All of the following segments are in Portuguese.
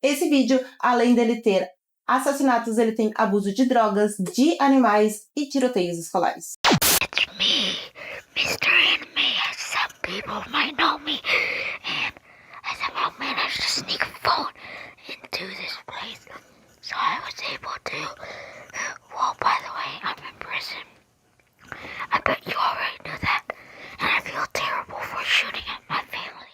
Esse vídeo, além dele ter assassinatos, ele tem abuso de drogas, de animais e tiroteios escolares. It's me, Mr. Anime, as some people might know me, and I somehow managed to sneak a phone into this place, so I was able to, well, by the way, I'm in prison. I bet you already knew that, and I feel terrible for shooting at my family.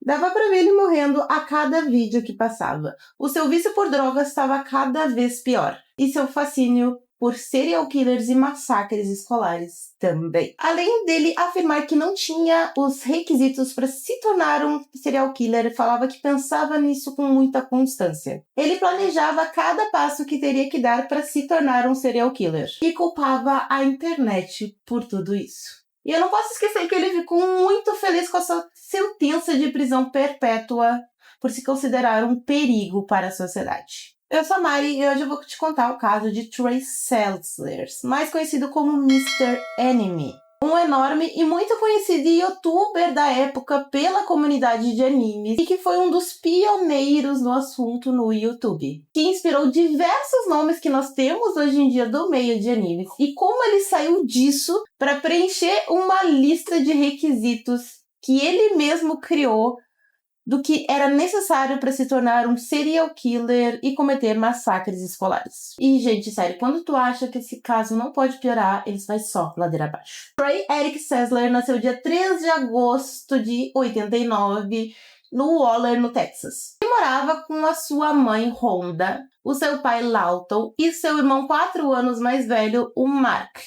Dava pra ver ele morrendo a cada vídeo que passava. O seu vício por drogas estava cada vez pior. E seu fascínio por serial killers e massacres escolares também. Além dele afirmar que não tinha os requisitos para se tornar um serial killer, falava que pensava nisso com muita constância. Ele planejava cada passo que teria que dar para se tornar um serial killer. E culpava a internet por tudo isso. E eu não posso esquecer que ele ficou muito feliz com a sua sentença de prisão perpétua por se considerar um perigo para a sociedade. Eu sou a Mari e hoje eu vou te contar o caso de Trey Seltzers, mais conhecido como Mr. Anime. Um enorme e muito conhecido youtuber da época pela comunidade de animes e que foi um dos pioneiros no assunto no YouTube, que inspirou diversos nomes que nós temos hoje em dia do meio de animes e como ele saiu disso para preencher uma lista de requisitos que ele mesmo criou do que era necessário para se tornar um serial killer e cometer massacres escolares. E, gente, sério, quando tu acha que esse caso não pode piorar, ele vai só ladeira abaixo. Trey Eric Seltzers nasceu dia 3 de agosto de 89, no Waller, no Texas. Ele morava com a sua mãe, Rhonda, o seu pai, Lawton, e seu irmão 4 anos mais velho, o Mark,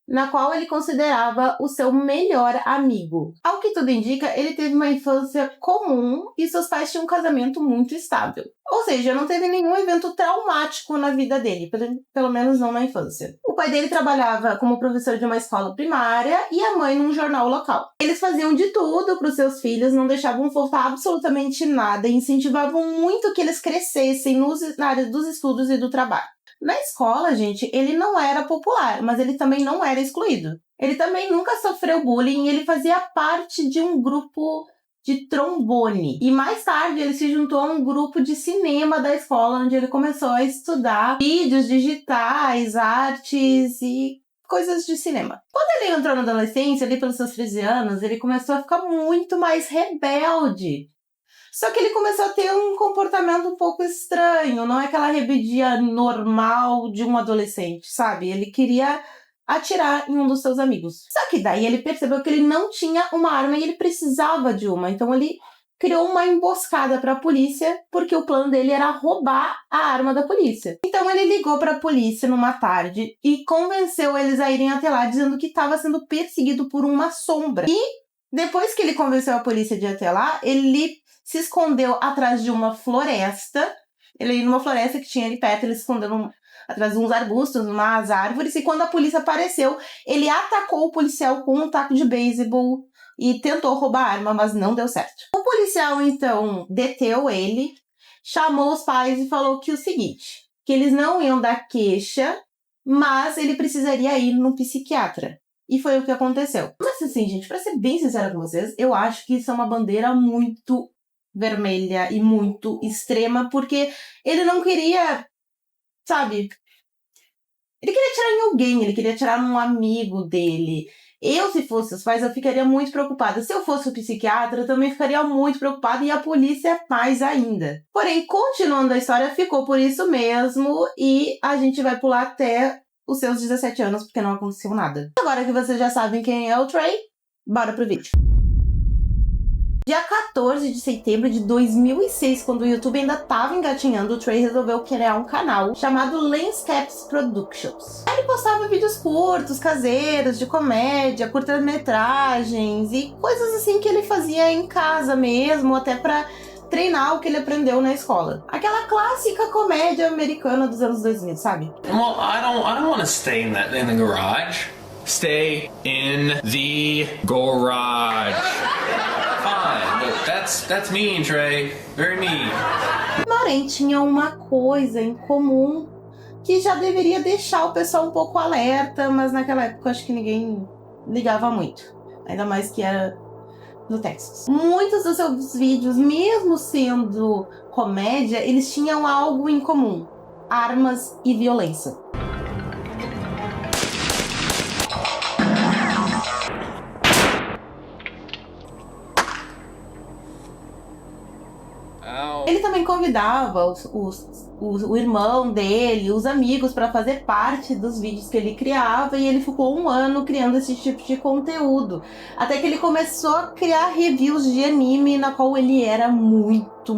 na qual ele considerava o seu melhor amigo. Ao que tudo indica, ele teve uma infância comum e seus pais tinham um casamento muito estável. Ou seja, não teve nenhum evento traumático na vida dele, pelo menos não na infância. O pai dele trabalhava como professor de uma escola primária e a mãe num jornal local. Eles faziam de tudo para os seus filhos, não deixavam faltar absolutamente nada e incentivavam muito que eles crescessem na área dos estudos e do trabalho. Na escola, gente, ele não era popular, mas ele também não era excluído. Ele também nunca sofreu bullying e ele fazia parte de um grupo de trombone. E mais tarde ele se juntou a um grupo de cinema da escola, onde ele começou a estudar vídeos digitais, artes e coisas de cinema. Quando ele entrou na adolescência, ali pelos seus 13 anos, ele começou a ficar muito mais rebelde. Só que ele começou a ter um comportamento um pouco estranho, não é aquela rebeldia normal de um adolescente, sabe? Ele queria atirar em um dos seus amigos. Só que daí ele percebeu que ele não tinha uma arma e ele precisava de uma, então ele criou uma emboscada para a polícia, porque o plano dele era roubar a arma da polícia. Então ele ligou para a polícia numa tarde e convenceu eles a irem até lá, dizendo que estava sendo perseguido por uma sombra. E depois que ele convenceu a polícia de ir até lá, ele se escondeu atrás de uma floresta. Ele ia numa floresta que tinha ali perto, ele se escondeu atrás de uns arbustos, umas árvores, e quando a polícia apareceu, ele atacou o policial com um taco de beisebol e tentou roubar a arma, mas não deu certo. O policial, então, deteu ele, chamou os pais e falou que o seguinte, que eles não iam dar queixa, mas ele precisaria ir num psiquiatra. E foi o que aconteceu. Mas assim, gente, pra ser bem sincera com vocês, eu acho que isso é uma bandeira muito vermelha e muito extrema, porque ele não queria, sabe? Ele queria atirar em alguém, ele queria atirar num amigo dele. Eu, se fosse os pais, eu ficaria muito preocupada. Se eu fosse o psiquiatra, eu também ficaria muito preocupada e a polícia mais ainda. Porém, continuando a história, ficou por isso mesmo e a gente vai pular até os seus 17 anos, porque não aconteceu nada. Agora que vocês já sabem quem é o Trey, bora pro vídeo. Dia 14 de setembro de 2006, quando o YouTube ainda estava engatinhando, o Trey resolveu criar um canal chamado Landscapes Productions. Ele postava vídeos curtos, caseiros, de comédia, curtas-metragens e coisas assim que ele fazia em casa mesmo, até pra treinar o que ele aprendeu na escola. Aquela clássica comédia americana dos anos 2000, sabe? Well, I don't want to stay in the garage. Stay in the garage. Fine, but that's mean, Trey. Very mean. Porém, tinha uma coisa em comum que já deveria deixar o pessoal um pouco alerta, mas naquela época acho que ninguém ligava muito. Ainda mais que era no Texas. Muitos dos seus vídeos, mesmo sendo comédia, eles tinham algo em comum: armas e violência. Ele também convidava o irmão dele, os amigos, para fazer parte dos vídeos que ele criava, e ele ficou 1 ano criando esse tipo de conteúdo. Até que ele começou a criar reviews de anime, na qual ele era muito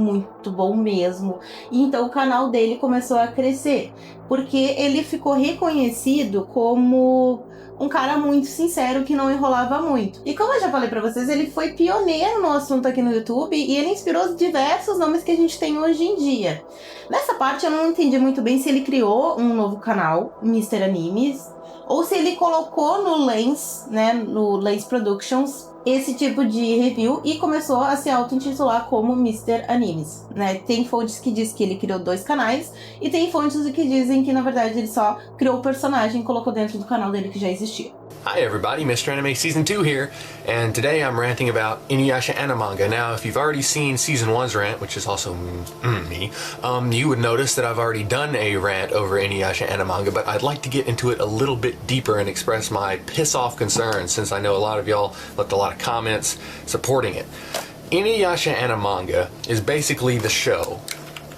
bom mesmo. E então o canal dele começou a crescer, porque ele ficou reconhecido como um cara muito sincero que não enrolava muito. E como eu já falei pra vocês, ele foi pioneiro no assunto aqui no YouTube e ele inspirou diversos nomes que a gente tem hoje em dia. Nessa parte eu não entendi muito bem se ele criou um novo canal, Mr. Animes, ou se ele colocou no Lens, né, no Lens Productions, esse tipo de review e começou a se auto-intitular como Mr. Animes, né? Tem fontes que dizem que ele criou 2 canais e tem fontes que dizem que, na verdade, ele só criou o personagem e colocou dentro do canal dele que já existia. Hi everybody, Mr. Anime Season 2 here, and today I'm ranting about Inuyasha Animanga. Now, if you've already seen Season 1's rant, which is also me, you would notice that I've already done a rant over Inuyasha Animanga, but I'd like to get into it a little bit deeper and express my piss-off concerns, since I know a lot of y'all left a lot of comments supporting it. Inuyasha Animanga is basically the show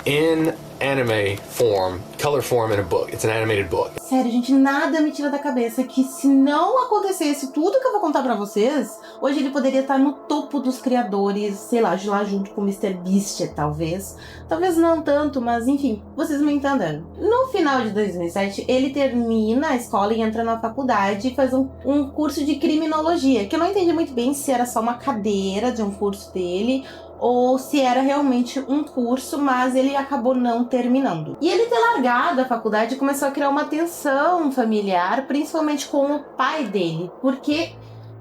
in anime form, color form in a book. It's an animated book. Sério, gente, nada me tira da cabeça que se não acontecesse tudo que eu vou contar pra vocês, hoje ele poderia estar no topo dos criadores, sei lá, lá junto com o Mr. Beast, talvez. Talvez não tanto, mas enfim, vocês me entenderam. No final de 2007, ele termina a escola e entra na faculdade e faz um curso de criminologia, que eu não entendi muito bem se era só uma cadeira de um curso dele, ou se era realmente um curso, mas ele acabou não terminando. E ele ter largado a faculdade começou a criar uma tensão familiar, principalmente com o pai dele, porque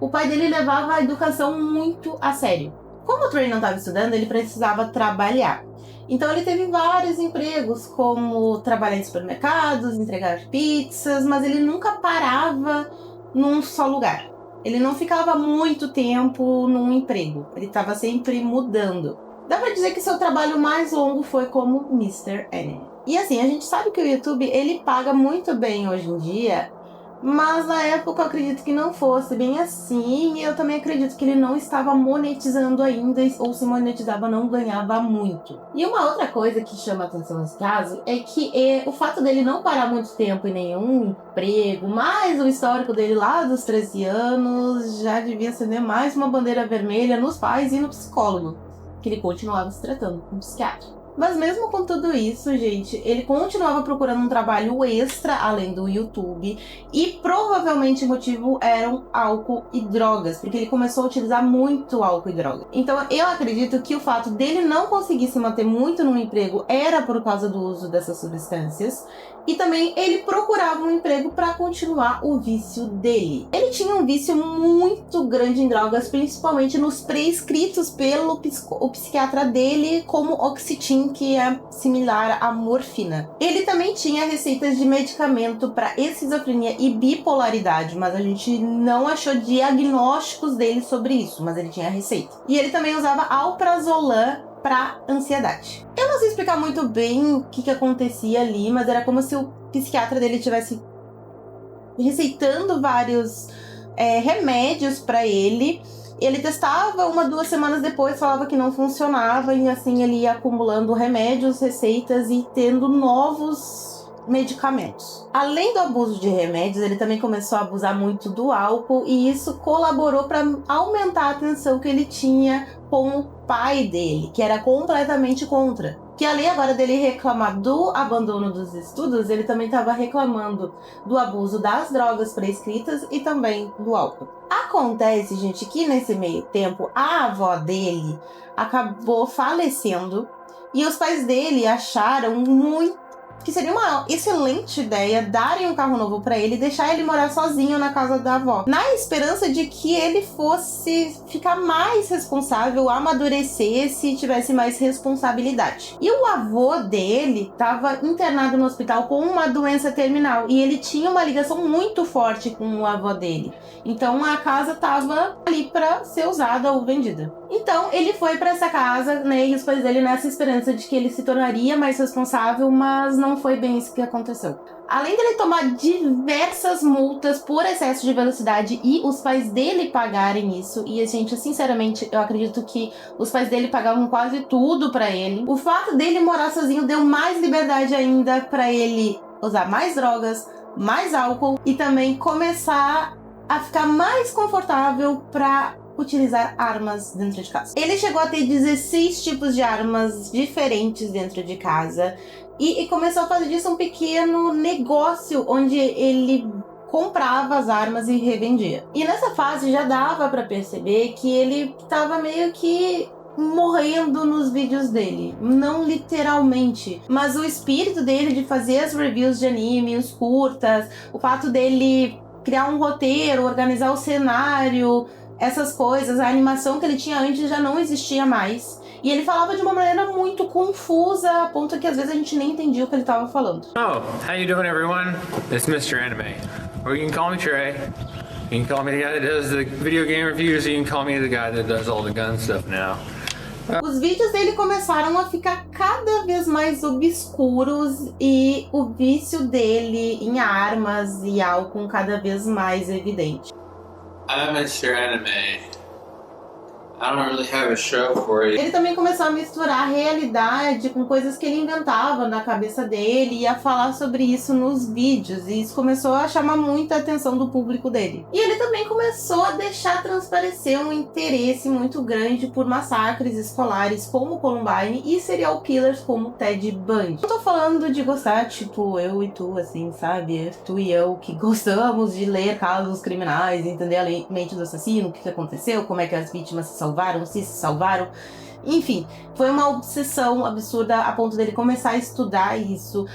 o pai dele levava a educação muito a sério. Como o Trey não estava estudando, ele precisava trabalhar. Então ele teve vários empregos, como trabalhar em supermercados, entregar pizzas, mas ele nunca parava num só lugar. Ele não ficava muito tempo num emprego, ele estava sempre mudando. Dá pra dizer que seu trabalho mais longo foi como Mr. Anime. E assim, a gente sabe que o YouTube, ele paga muito bem hoje em dia, mas na época eu acredito que não fosse bem assim, e eu também acredito que ele não estava monetizando ainda, ou se monetizava não ganhava muito. E uma outra coisa que chama atenção nesse caso é que o fato dele não parar muito tempo em nenhum emprego, mais o histórico dele lá dos 13 anos, já devia acender mais uma bandeira vermelha nos pais e no psicólogo, que ele continuava se tratando com um psiquiatra. Mas mesmo com tudo isso, gente, ele continuava procurando um trabalho extra além do YouTube, e provavelmente o motivo eram álcool e drogas, porque ele começou a utilizar muito álcool e droga. Então eu acredito que o fato dele não conseguir se manter muito no emprego era por causa do uso dessas substâncias, e também ele procurava um emprego para continuar o vício dele. Ele tinha um vício muito grande em drogas, principalmente nos prescritos pelo o psiquiatra dele, como Oxytin, que é similar à morfina. Ele também tinha receitas de medicamento para esquizofrenia e bipolaridade, mas a gente não achou diagnósticos dele sobre isso, mas ele tinha receita. E ele também usava alprazolam para ansiedade. Eu não sei explicar muito bem o que acontecia ali, mas era como se o psiquiatra dele estivesse receitando vários remédios para ele. Ele testava 1, 2 semanas depois, falava que não funcionava, e assim ele ia acumulando remédios, receitas e tendo novos medicamentos. Além do abuso de remédios, ele também começou a abusar muito do álcool, e isso colaborou para aumentar a tensão que ele tinha com o pai dele, que era completamente contra. Que além agora dele reclamar do abandono dos estudos, ele também estava reclamando do abuso das drogas prescritas e também do álcool. Acontece, gente, que nesse meio tempo a avó dele acabou falecendo, e os pais dele acharam que seria uma excelente ideia darem um carro novo pra ele e deixar ele morar sozinho na casa da avó, na esperança de que ele fosse ficar mais responsável, amadurecesse e tivesse mais responsabilidade. E o avô dele estava internado no hospital com uma doença terminal e ele tinha uma ligação muito forte com o avô dele. Então a casa estava ali para ser usada ou vendida. Então ele foi para essa casa, né, e os pais dele nessa esperança de que ele se tornaria mais responsável, mas não foi bem isso que aconteceu. Além dele tomar diversas multas por excesso de velocidade e os pais dele pagarem isso, e gente, sinceramente, eu acredito que os pais dele pagavam quase tudo pra ele, o fato dele morar sozinho deu mais liberdade ainda pra ele usar mais drogas, mais álcool e também começar a ficar mais confortável pra utilizar armas dentro de casa. Ele chegou a ter 16 tipos de armas diferentes dentro de casa e começou a fazer disso um pequeno negócio onde ele comprava as armas e revendia. E nessa fase já dava pra perceber que ele tava meio que morrendo nos vídeos dele, não literalmente, mas o espírito dele de fazer as reviews de anime, os curtas, o fato dele criar um roteiro, organizar o cenário, essas coisas, a animação que ele tinha antes já não existia mais. E ele falava de uma maneira muito confusa, a ponto que às vezes a gente nem entendia o que ele estava falando. Oh, how you doing, everyone? It's Mr. Anime. Or you can call me Trey. You can call me the guy that does the video game reviews, or you can call me the guy that does all the gun stuff now. Os vídeos dele começaram a ficar cada vez mais obscuros e o vício dele em armas e álcool cada vez mais evidente. I'm Mr. Anime. I don't really have a show for you. Ele também começou a misturar a realidade com coisas que ele inventava na cabeça dele e a falar sobre isso nos vídeos. E isso começou a chamar muita atenção do público dele. E ele também começou a deixar transparecer um interesse muito grande por massacres escolares como Columbine e serial killers como Ted Bundy. Não tô falando de gostar, tipo, eu e tu, assim, sabe? Tu e eu que gostamos de ler casos criminais, entender a mente do assassino, o que aconteceu, como é que as vítimas se salvaram, se salvaram. Enfim, foi uma obsessão absurda a ponto dele começar a estudar isso,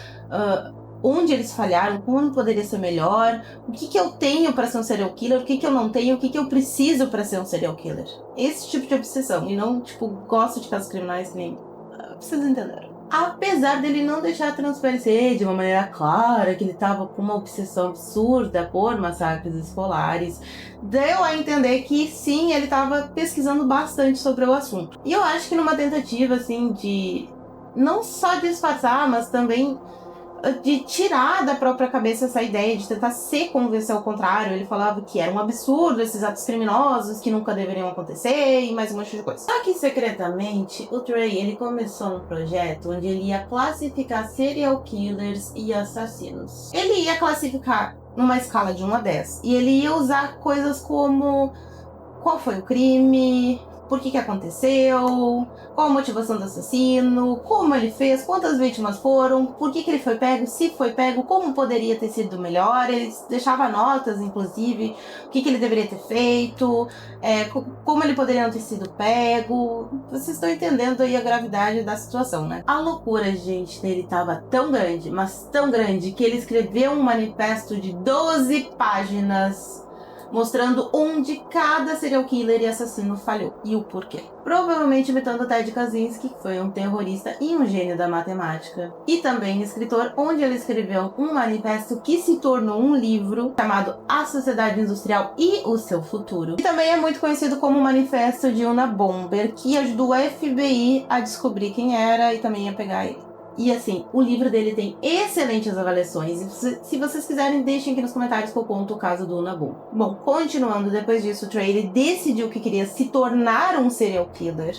onde eles falharam, como poderia ser melhor, o que eu tenho para ser um serial killer, o que eu não tenho, o que eu preciso para ser um serial killer. Esse tipo de obsessão, e não, tipo, gosto de casos criminais, nem... Vocês entenderam. Apesar dele não deixar transparecer de uma maneira clara que ele estava com uma obsessão absurda por massacres escolares, deu a entender que sim, ele estava pesquisando bastante sobre o assunto. E eu acho que numa tentativa assim de não só disfarçar, mas também de tirar da própria cabeça essa ideia, de tentar se convencer ao contrário. Ele falava que era um absurdo esses atos criminosos, que nunca deveriam acontecer e mais um monte de coisa. Só que secretamente, o Trey, ele começou um projeto onde ele ia classificar serial killers e assassinos. Ele ia classificar numa escala de 1 a 10 e ele ia usar coisas como qual foi o crime, por que aconteceu, qual a motivação do assassino, como ele fez, quantas vítimas foram, por que ele foi pego, se foi pego, como poderia ter sido melhor. Ele deixava notas, inclusive, o que ele deveria ter feito, como ele poderia não ter sido pego. Vocês estão entendendo aí a gravidade da situação, né? A loucura, gente, dele estava tão grande, mas tão grande, que ele escreveu um manifesto de 12 páginas mostrando onde cada serial killer e assassino falhou e o porquê. Provavelmente imitando Ted Kaczynski, que foi um terrorista e um gênio da matemática, e também escritor, onde ele escreveu um manifesto que se tornou um livro chamado A Sociedade Industrial e o Seu Futuro. E também é muito conhecido como o Manifesto de Unabomber, que ajudou o FBI a descobrir quem era e também a pegar ele. E assim, o livro dele tem excelentes avaliações. Se vocês quiserem, deixem aqui nos comentários que eu conto o caso do Unabomber. Bom, continuando, depois disso, o Trey, ele decidiu que queria se tornar um serial killer.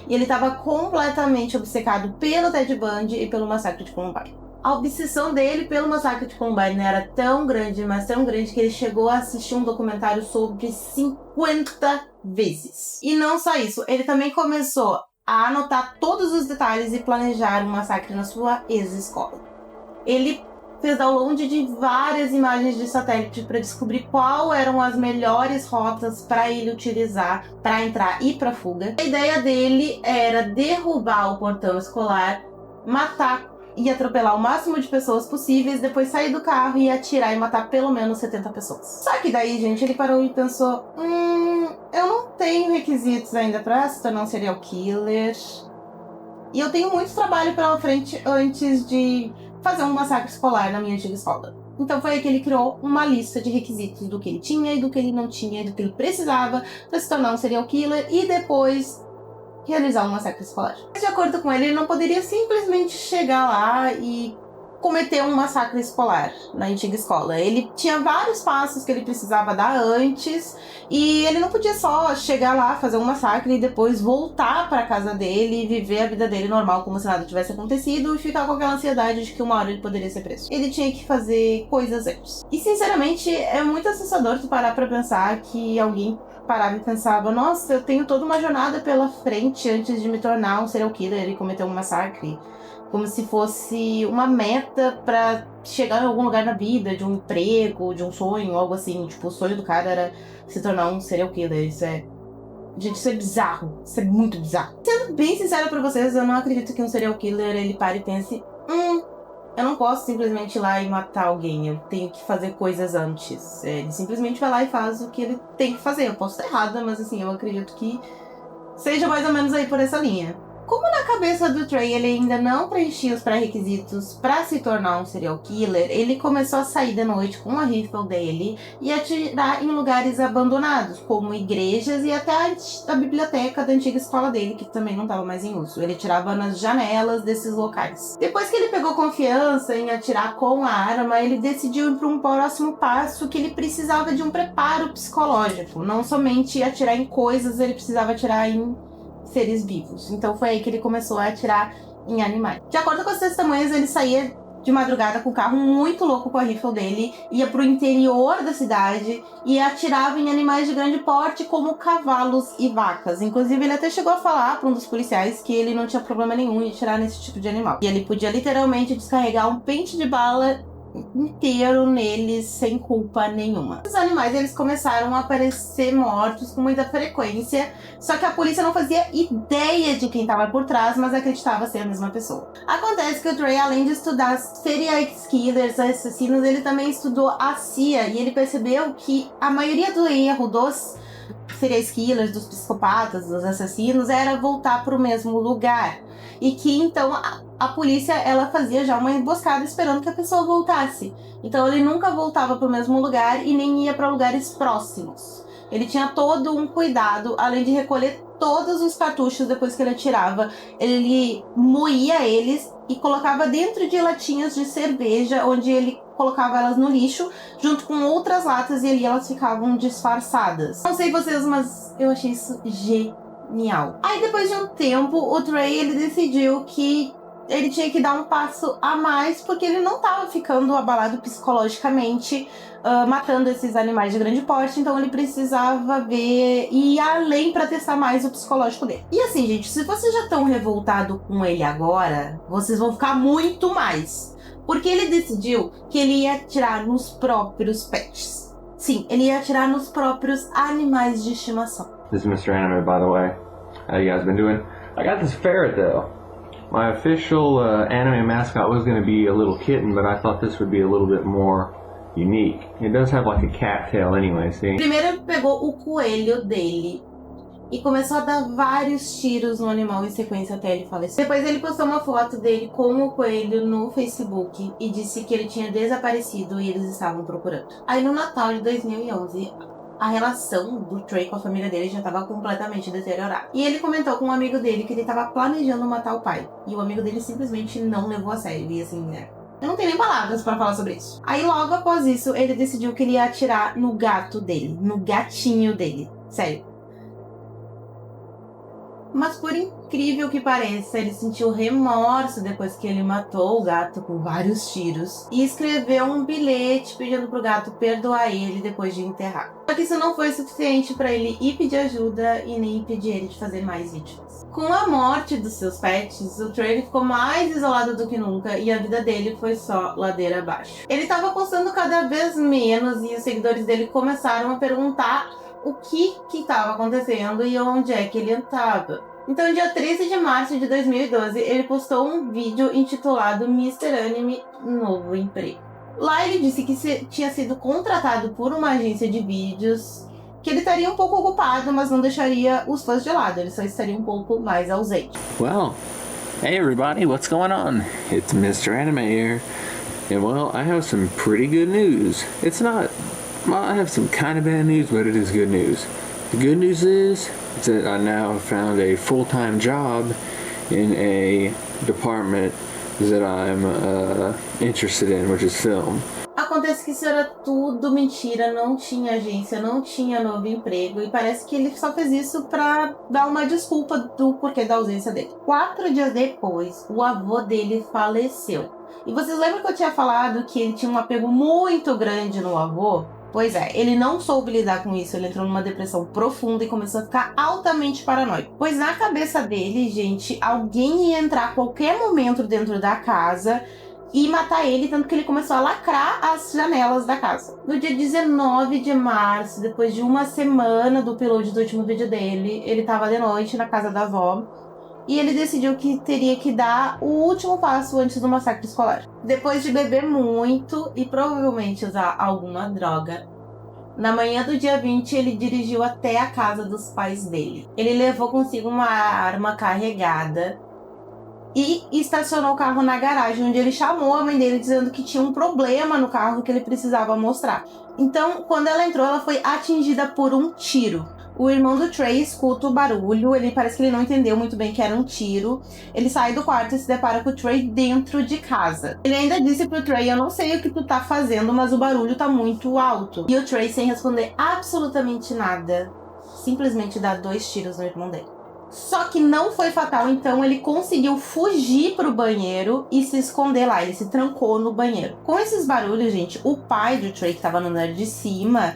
E ele estava completamente obcecado pelo Ted Bundy e pelo massacre de Columbine. A obsessão dele pelo massacre de Columbine era tão grande, mas tão grande, que ele chegou a assistir um documentário sobre 50 vezes. E não só isso, ele também começou a anotar todos os detalhes e planejar um massacre na sua ex-escola. Ele fez download de várias imagens de satélite para descobrir qual eram as melhores rotas para ele utilizar para entrar e para fuga. A ideia dele era derrubar o portão escolar, matar ia atropelar o máximo de pessoas possíveis, depois sair do carro e atirar e matar pelo menos 70 pessoas. Só que daí, gente, ele parou e pensou, eu não tenho requisitos ainda pra se tornar um serial killer. E eu tenho muito trabalho pela frente antes de fazer um massacre escolar na minha antiga escola. Então foi aí que ele criou uma lista de requisitos do que ele tinha e do que ele não tinha, e do que ele precisava para se tornar um serial killer e depois realizar um massacre escolar. De acordo com ele não poderia simplesmente chegar lá e cometer um massacre escolar na antiga escola. Ele tinha vários passos que ele precisava dar antes e ele não podia só chegar lá, fazer um massacre e depois voltar para casa dele e viver a vida dele normal como se nada tivesse acontecido e ficar com aquela ansiedade de que uma hora ele poderia ser preso. Ele tinha que fazer coisas antes. E sinceramente é muito assustador tu parar pra pensar que alguém parava e pensava, nossa, eu tenho toda uma jornada pela frente antes de me tornar um serial killer e cometer um massacre. Como se fosse uma meta pra chegar em algum lugar na vida, de um emprego, de um sonho, algo assim. Tipo, o sonho do cara era se tornar um serial killer. Gente, isso é bizarro. Isso é muito bizarro. Sendo bem sincera pra vocês, eu não acredito que um serial killer, ele pare e pense, eu não posso simplesmente ir lá e matar alguém, eu tenho que fazer coisas antes. Ele simplesmente vai lá e faz o que ele tem que fazer. Eu posso estar errada, mas assim, eu acredito que seja mais ou menos aí por essa linha. Como na cabeça do Trey ele ainda não preenchia os pré-requisitos para se tornar um serial killer, ele começou a sair de noite com a rifle dele e atirar em lugares abandonados, como igrejas e até a biblioteca da antiga escola dele, que também não estava mais em uso. Ele atirava nas janelas desses locais. Depois que ele pegou confiança em atirar com a arma, ele decidiu ir para um próximo passo, que ele precisava de um preparo psicológico. Não somente atirar em coisas, ele precisava atirar em seres vivos. Então foi aí que ele começou a atirar em animais. De acordo com as testemunhas, ele saía de madrugada com o carro muito louco com a rifle dele, ia pro interior da cidade e atirava em animais de grande porte, como cavalos e vacas. Inclusive, ele até chegou a falar para um dos policiais que ele não tinha problema nenhum em atirar nesse tipo de animal. E ele podia literalmente descarregar um pente de bala inteiro neles sem culpa nenhuma. Os animais, eles começaram a aparecer mortos com muita frequência, só que a polícia não fazia ideia de quem estava por trás, mas acreditava ser a mesma pessoa. Acontece que o Trey, além de estudar serial killers, assassinos, ele também estudou a CIA e ele percebeu que a maioria do erro dos serial killers, dos psicopatas, dos assassinos, era voltar para o mesmo lugar. E que então a polícia, ela fazia já uma emboscada esperando que a pessoa voltasse. Então ele nunca voltava para o mesmo lugar e nem ia para lugares próximos. Ele tinha todo um cuidado, além de recolher todos os cartuchos depois que ele atirava. Ele moía eles e colocava dentro de latinhas de cerveja, onde ele colocava elas no lixo, junto com outras latas, e ali elas ficavam disfarçadas. Não sei vocês, mas eu achei isso genial. Aí depois de um tempo, o Trey, ele decidiu que ele tinha que dar um passo a mais, porque ele não estava ficando abalado psicologicamente, matando esses animais de grande porte, então ele precisava ver e ir além para testar mais o psicológico dele. E assim, gente, se vocês já estão revoltados com ele agora, vocês vão ficar muito mais, porque ele decidiu que ele ia atirar nos próprios pets. Sim, ele ia atirar nos próprios animais de estimação. This is Mr. Anime, by the way. How you guys been doing? I got this ferret, though. My official anime mascot was going to be a little kitten, but I thought this would be a little bit more unique. It does have like a cat tail anyway, see? Primeiro ele pegou o coelho dele e começou a dar vários tiros no animal em sequência até ele falecer. Depois ele postou uma foto dele com o coelho no Facebook e disse que ele tinha desaparecido e eles estavam procurando. Aí no Natal de 2011... a relação do Trey com a família dele já estava completamente deteriorada. E ele comentou com um amigo dele que ele estava planejando matar o pai. E o amigo dele simplesmente não levou a sério. E assim, né? Eu não tenho nem palavras pra falar sobre isso. Aí logo após isso, ele decidiu que ele ia atirar no gato dele. No gatinho dele. Sério. Mas por incrível que pareça, ele sentiu remorso depois que ele matou o gato com vários tiros e escreveu um bilhete pedindo pro gato perdoar ele depois de enterrar. Só que isso não foi suficiente para ele ir pedir ajuda e nem impedir ele de fazer mais vítimas. Com a morte dos seus pets, o Trey ficou mais isolado do que nunca e a vida dele foi só ladeira abaixo. Ele estava postando cada vez menos e os seguidores dele começaram a perguntar o que estava acontecendo e onde é que ele estava. Então, dia 13 de março de 2012, ele postou um vídeo intitulado Mr. Anime Novo Emprego. Lá ele disse que tinha sido contratado por uma agência de vídeos, que ele estaria um pouco ocupado, mas não deixaria os fãs de lado, ele só estaria um pouco mais ausente. Well, hey everybody, what's going on? It's Mr. Anime here. And well, I have some pretty good news. Well, I have some kind of bad news, but it is good news. The good news is that I now have found a full-time job in a department that I'm interested in, which is film. Acontece que isso era tudo mentira, não tinha agência, não tinha novo emprego, e parece que ele só fez isso pra dar uma desculpa do porquê da ausência dele. 4 dias depois, o avô dele faleceu. E vocês lembram que eu tinha falado que ele tinha um apego muito grande no avô? Pois é, ele não soube lidar com isso, ele entrou numa depressão profunda e começou a ficar altamente paranoico. Pois na cabeça dele, gente, alguém ia entrar a qualquer momento dentro da casa e matar ele, tanto que ele começou a lacrar as janelas da casa. No dia 19 de março, depois de uma semana do upload do último vídeo dele, ele estava de noite na casa da avó e ele decidiu que teria que dar o último passo antes do massacre escolar. Depois de beber muito e provavelmente usar alguma droga, na manhã do dia 20 ele dirigiu até a casa dos pais dele. Ele levou consigo uma arma carregada e estacionou o carro na garagem, onde ele chamou a mãe dele dizendo que tinha um problema no carro que ele precisava mostrar. Então, quando ela entrou, ela foi atingida por um tiro. O irmão do Trey escuta o barulho, parece que ele não entendeu muito bem que era um tiro. Ele sai do quarto e se depara com o Trey dentro de casa. Ele ainda disse pro Trey, eu não sei o que tu tá fazendo, mas o barulho tá muito alto. E o Trey, sem responder absolutamente nada, simplesmente dá 2 tiros no irmão dele. Só que não foi fatal, então ele conseguiu fugir pro banheiro e se esconder lá. Ele se trancou no banheiro. Com esses barulhos, gente, o pai do Trey, que tava no andar de cima,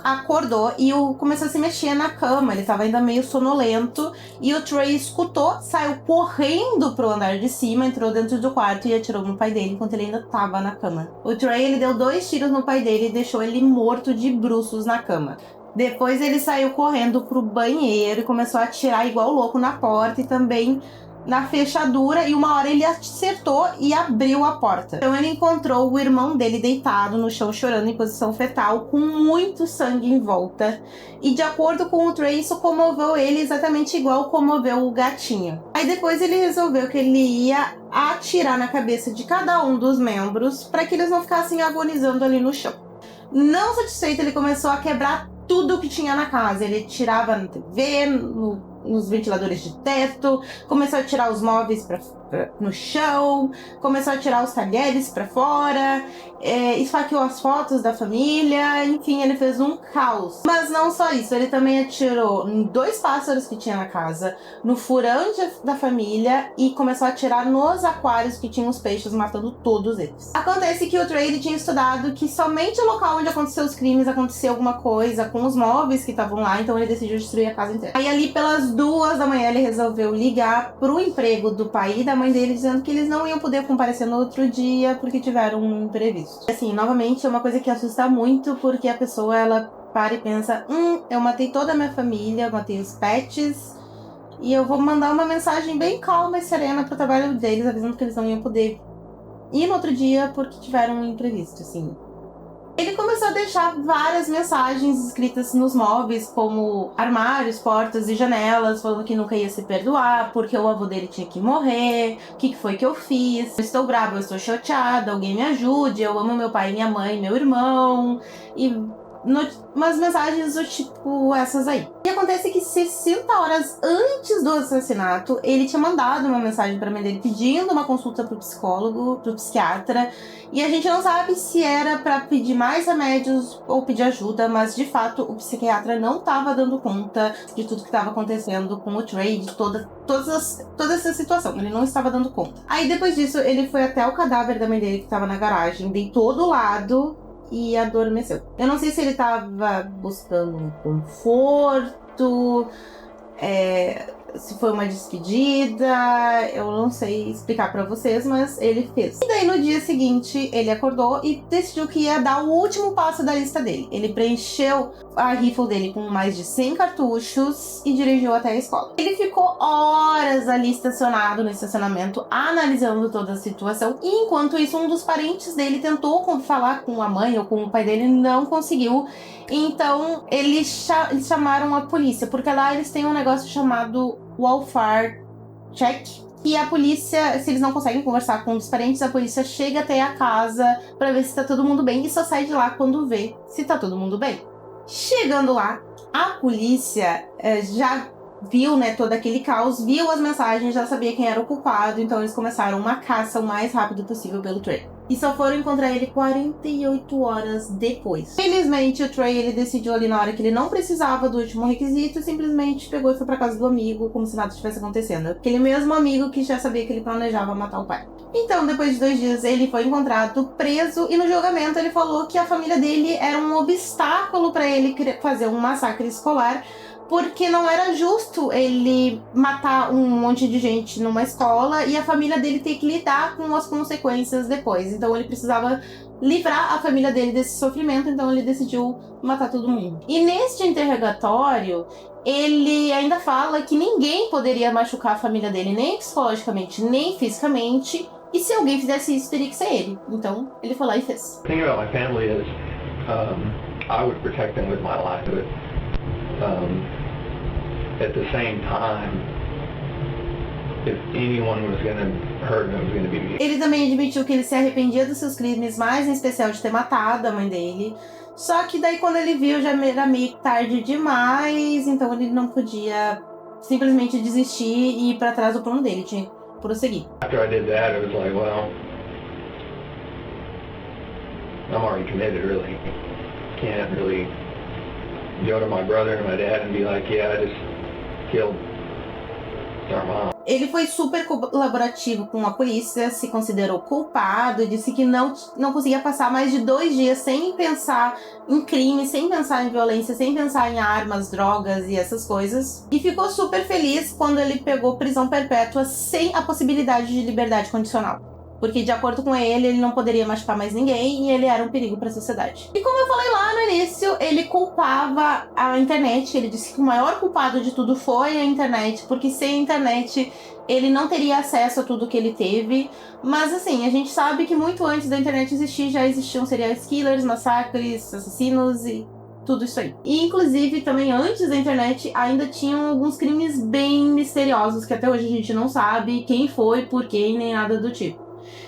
acordou e começou a se mexer na cama. Ele tava ainda meio sonolento e o Trey escutou, saiu correndo pro andar de cima, entrou dentro do quarto e atirou no pai dele enquanto ele ainda tava na cama. O Trey, ele deu 2 tiros no pai dele e deixou ele morto de bruços na cama. Depois ele saiu correndo pro banheiro e começou a atirar igual louco na porta e também na fechadura, e uma hora ele acertou e abriu a porta. Então ele encontrou o irmão dele deitado no chão chorando em posição fetal, com muito sangue em volta. E de acordo com o Trey, isso comoveu ele exatamente igual comoveu o gatinho. Aí depois ele resolveu que ele ia atirar na cabeça de cada um dos membros para que eles não ficassem agonizando ali no chão. Não satisfeito, ele começou a quebrar tudo que tinha na casa. Ele tirava na TV, nos ventiladores de teto, começou a tirar os móveis no chão, começou a tirar os talheres pra fora, esfaqueou as fotos da família, enfim, ele fez um caos. Mas não só isso, ele também atirou em 2 pássaros que tinha na casa, no furão da família, e começou a atirar nos aquários que tinham os peixes, matando todos eles. Acontece que o Trey tinha estudado que somente o local onde aconteceu os crimes aconteceu alguma coisa com os móveis que estavam lá, então ele decidiu destruir a casa inteira. Aí ali pelas 2 da manhã ele resolveu ligar pro emprego do pai e da mãe dele, dizendo que eles não iam poder comparecer no outro dia porque tiveram um imprevisto. Assim, novamente, é uma coisa que assusta muito, porque a pessoa, ela para e pensa, eu matei toda a minha família, eu matei os pets, e eu vou mandar uma mensagem bem calma e serena pro trabalho deles, avisando que eles não iam poder ir no outro dia porque tiveram um imprevisto, assim. Ele começou a deixar várias mensagens escritas nos móveis, como armários, portas e janelas, falando que nunca ia se perdoar, porque o avô dele tinha que morrer, o que foi que eu fiz, eu estou bravo, eu estou chateada, alguém me ajude, eu amo meu pai, minha mãe, meu irmão, e umas mensagens do tipo essas aí. E acontece que 60 horas antes do assassinato, ele tinha mandado uma mensagem pra mãe dele pedindo uma consulta pro psicólogo, pro psiquiatra, e a gente não sabe se era pra pedir mais remédios ou pedir ajuda, mas de fato o psiquiatra não tava dando conta de tudo que tava acontecendo com o Trey, de toda essa situação, ele não estava dando conta. Aí depois disso, ele foi até o cadáver da mãe dele que tava na garagem, deitou do lado e adormeceu. Eu não sei se ele tava buscando um conforto, se foi uma despedida, eu não sei explicar pra vocês, mas ele fez. E daí no dia seguinte, ele acordou e decidiu que ia dar o último passo da lista dele. Ele preencheu a rifle dele com mais de 100 cartuchos e dirigiu até a escola. Ele ficou horas ali estacionado no estacionamento, analisando toda a situação, e enquanto isso, um dos parentes dele tentou falar com a mãe ou com o pai dele, não conseguiu. Então, eles chamaram a polícia, porque lá eles têm um negócio chamado welfare check. E a polícia, se eles não conseguem conversar com os parentes, a polícia chega até a casa pra ver se tá todo mundo bem e só sai de lá quando vê se tá todo mundo bem. Chegando lá, a polícia já viu, né, todo aquele caos, viu as mensagens, já sabia quem era o culpado, então eles começaram uma caça o mais rápido possível pelo Trey. E só foram encontrar ele 48 horas depois. Felizmente, o Trey, ele decidiu ali na hora que ele não precisava do último requisito, simplesmente pegou e foi pra casa do amigo, como se nada estivesse acontecendo. Aquele mesmo amigo que já sabia que ele planejava matar o pai. Então, depois de 2 dias, ele foi encontrado preso e no julgamento ele falou que a família dele era um obstáculo pra ele fazer um massacre escolar, porque não era justo ele matar um monte de gente numa escola e a família dele ter que lidar com as consequências depois. Então ele precisava livrar a família dele desse sofrimento, então ele decidiu matar todo mundo. E neste interrogatório, ele ainda fala que ninguém poderia machucar a família dele, nem psicologicamente, nem fisicamente, e se alguém fizesse isso, teria que ser ele. Então ele foi lá e fez. The thing about my family is, I would protect them with my life, but at the same time, if anyone was gonna hurt them, it was gonna be me. Ele também admitiu que ele se arrependia dos seus crimes, mais em especial de ter matado a mãe dele. Só que daí quando ele viu já era meio tarde demais, então ele não podia simplesmente desistir e ir pra trás do plano dele, tinha que prosseguir. After I did that, it was like, well, I'm already committed, really. Can't really go to my brother and my dad and be like, yeah, I just killed our mom. Ele foi super colaborativo com a polícia, se considerou culpado e disse que não conseguia passar mais de 2 dias sem pensar em crime, sem pensar em violência, sem pensar em armas, drogas e essas coisas. E ficou super feliz quando ele pegou prisão perpétua sem a possibilidade de liberdade condicional. Porque, de acordo com ele não poderia machucar mais ninguém e ele era um perigo para a sociedade. E como eu falei lá no início, ele culpava a internet. Ele disse que o maior culpado de tudo foi a internet, porque sem a internet ele não teria acesso a tudo que ele teve. Mas, assim, a gente sabe que muito antes da internet existir, já existiam serial killers, massacres, assassinos e tudo isso aí. E, inclusive, também antes da internet, ainda tinham alguns crimes bem misteriosos, que até hoje a gente não sabe quem foi, por quê, nem nada do tipo.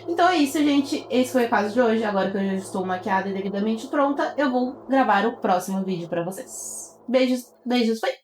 Então é isso, gente. Esse foi o caso de hoje. Agora que eu já estou maquiada e devidamente pronta, eu vou gravar o próximo vídeo pra vocês. Beijos, beijos, foi!